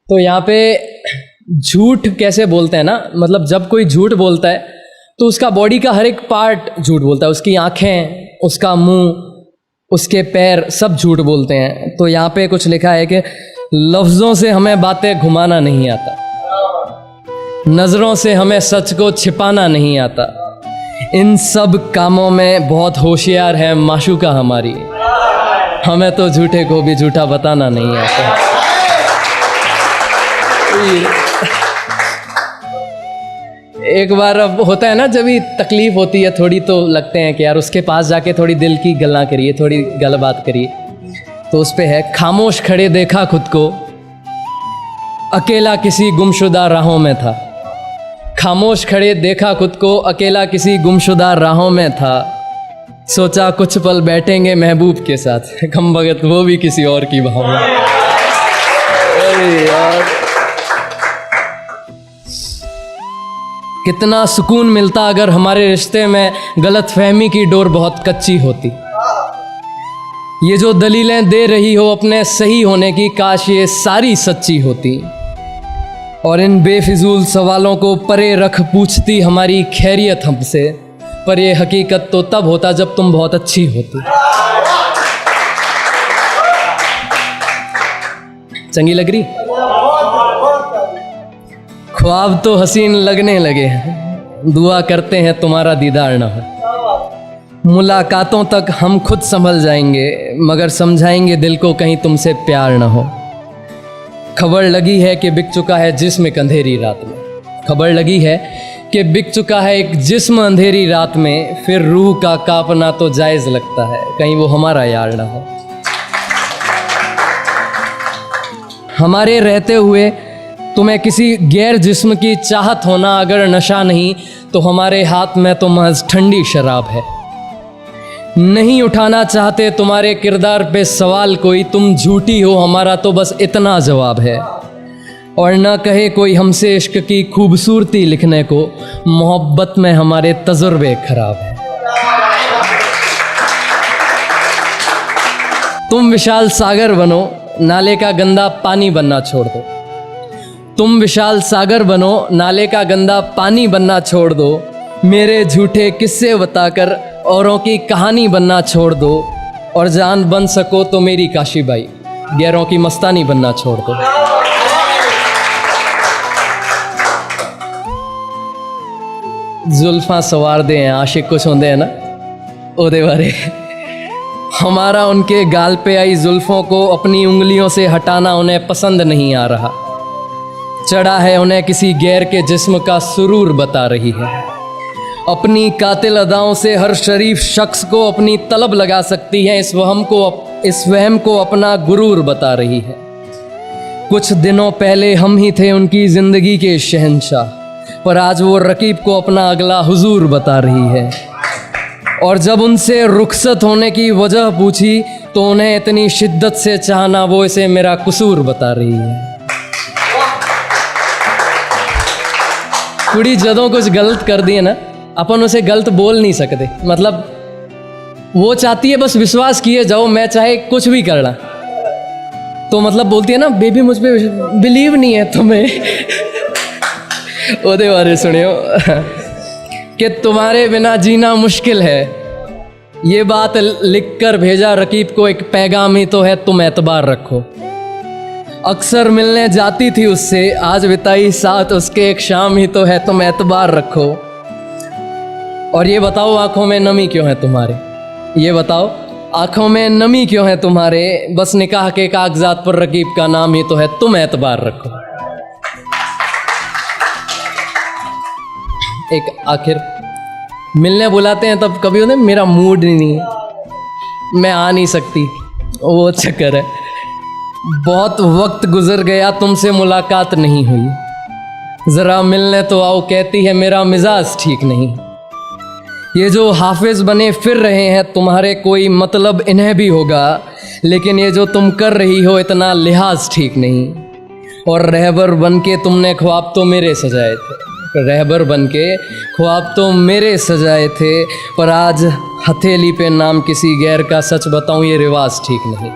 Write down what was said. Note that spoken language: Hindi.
तो यहाँ पे झूठ कैसे बोलते हैं ना, मतलब जब कोई झूठ बोलता है तो उसका बॉडी का हर एक पार्ट झूठ बोलता है, उसकी आँखें, उसका मुंह, उसके पैर, सब झूठ बोलते हैं। तो यहाँ पे कुछ लिखा है कि लफ्ज़ों से हमें बातें घुमाना नहीं आता, नज़रों से हमें सच को छिपाना नहीं आता, इन सब कामों में बहुत होशियार है माशूका हमारी, हमें तो झूठे को भी झूठा बताना नहीं आता। एक बार अब होता है ना, जब भी तकलीफ होती है थोड़ी तो लगते हैं कि यार उसके पास जाके थोड़ी दिल की गल्ला करिए, थोड़ी गल बात करिए। तो उस पे है, खामोश खड़े देखा खुद को, अकेला किसी गुमशुदा राहों में था। खामोश खड़े देखा खुद को, अकेला किसी गुमशुदा राहों में था। सोचा कुछ पल बैठेंगे महबूब के साथ, कम बगत वो भी किसी और की भाव में। अरे यार, कितना सुकून मिलता अगर हमारे रिश्ते में गलतफहमी की डोर बहुत कच्ची होती। ये जो दलीलें दे रही हो अपने सही होने की, काश ये सारी सच्ची होती, और इन बेफिजूल सवालों को परे रख पूछती हमारी खैरियत हमसे। पर ये हकीकत तो तब होता जब तुम बहुत अच्छी होती। चंगी लग रही? ख्वाब तो हसीन लगने लगे हैं, दुआ करते हैं तुम्हारा दीदार न हो। मुलाकातों तक हम खुद संभल जाएंगे, मगर समझाएंगे दिल को कहीं तुमसे प्यार न हो। खबर लगी है कि बिक चुका है जिस्म एक अंधेरी रात में, खबर लगी है कि बिक चुका है एक जिस्म अंधेरी रात में। फिर रूह का कांपना तो जायज़ लगता है, कहीं वो हमारा यार ना हो। हमारे रहते हुए तुम्हें किसी गैर जिस्म की चाहत होना अगर नशा नहीं, तो हमारे हाथ में तो महज ठंडी शराब है। नहीं उठाना चाहते तुम्हारे किरदार पे सवाल कोई, तुम झूठी हो हमारा तो बस इतना जवाब है। और न कहे कोई हमसे इश्क की खूबसूरती लिखने को, मोहब्बत में हमारे तजुर्बे खराब है। तुम विशाल सागर बनो, नाले का गंदा पानी बनना छोड़ दो। तुम विशाल सागर बनो, नाले का गंदा पानी बनना छोड़ दो। मेरे झूठे किस्से बताकर औरों की कहानी बनना छोड़ दो। और जान बन सको तो मेरी काशी बाई, गैरों की मस्तानी बनना छोड़ दो। जुल्फां सवार दे हैं आशिक कुछ होंदे हैं ना, ओदे बारे। हमारा उनके गाल पे आई जुल्फों को अपनी उंगलियों से हटाना उन्हें पसंद नहीं आ रहा। चढ़ा है उन्हें किसी गैर के जिस्म का सुरूर बता रही है। अपनी कातिल अदाओं से हर शरीफ शख्स को अपनी तलब लगा सकती है, इस वहम को अपना गुरूर बता रही है। कुछ दिनों पहले हम ही थे उनकी जिंदगी के शहंशाह, पर आज वो रकीब को अपना अगला हुजूर बता रही है। और जब उनसे रुखसत होने की वजह पूछी तो उन्हें इतनी शिद्दत से चाहना वो इसे मेरा कसूर बता रही है। कुड़ी जदों कुछ गलत कर दिए ना, अपन उसे गलत बोल नहीं सकते। मतलब वो चाहती है बस विश्वास किए जाओ, मैं चाहे कुछ भी करना। तो मतलब बोलती है ना, बेबी मुझ पे बिलीव नहीं है तुम्हें। ओदे बारे सुनियो कि तुम्हारे बिना जीना मुश्किल है। ये बात लिखकर भेजा रकीब को, एक पैगाम ही तो है, तुम एतबार रखो। अक्सर मिलने जाती थी उससे, आज बिताई साथ उसके, एक शाम ही तो है, तुम एतबार रखो। और ये बताओ आंखों में नमी क्यों है तुम्हारे, ये बताओ आंखों में नमी क्यों है तुम्हारे। बस निकाह के कागजात पर रकीब का नाम ही तो है, तुम एतबार रखो। एक आखिर मिलने बुलाते हैं तब कभी उन्हें मेरा मूड नहीं है, मैं आ नहीं सकती, वो चक्कर है। बहुत वक्त गुजर गया तुमसे मुलाकात नहीं हुई, ज़रा मिलने तो आओ, कहती है मेरा मिजाज ठीक नहीं। ये जो हाफिज बने फिर रहे हैं तुम्हारे, कोई मतलब इन्हें भी होगा, लेकिन ये जो तुम कर रही हो इतना लिहाज ठीक नहीं। और रहबर बन के तुमने ख्वाब तो मेरे सजाए थे, रहबर बन के ख्वाब तो मेरे सजाए थे, पर आज हथेली पे नाम किसी गैर का, सच बताऊं ये रिवाज ठीक नहीं।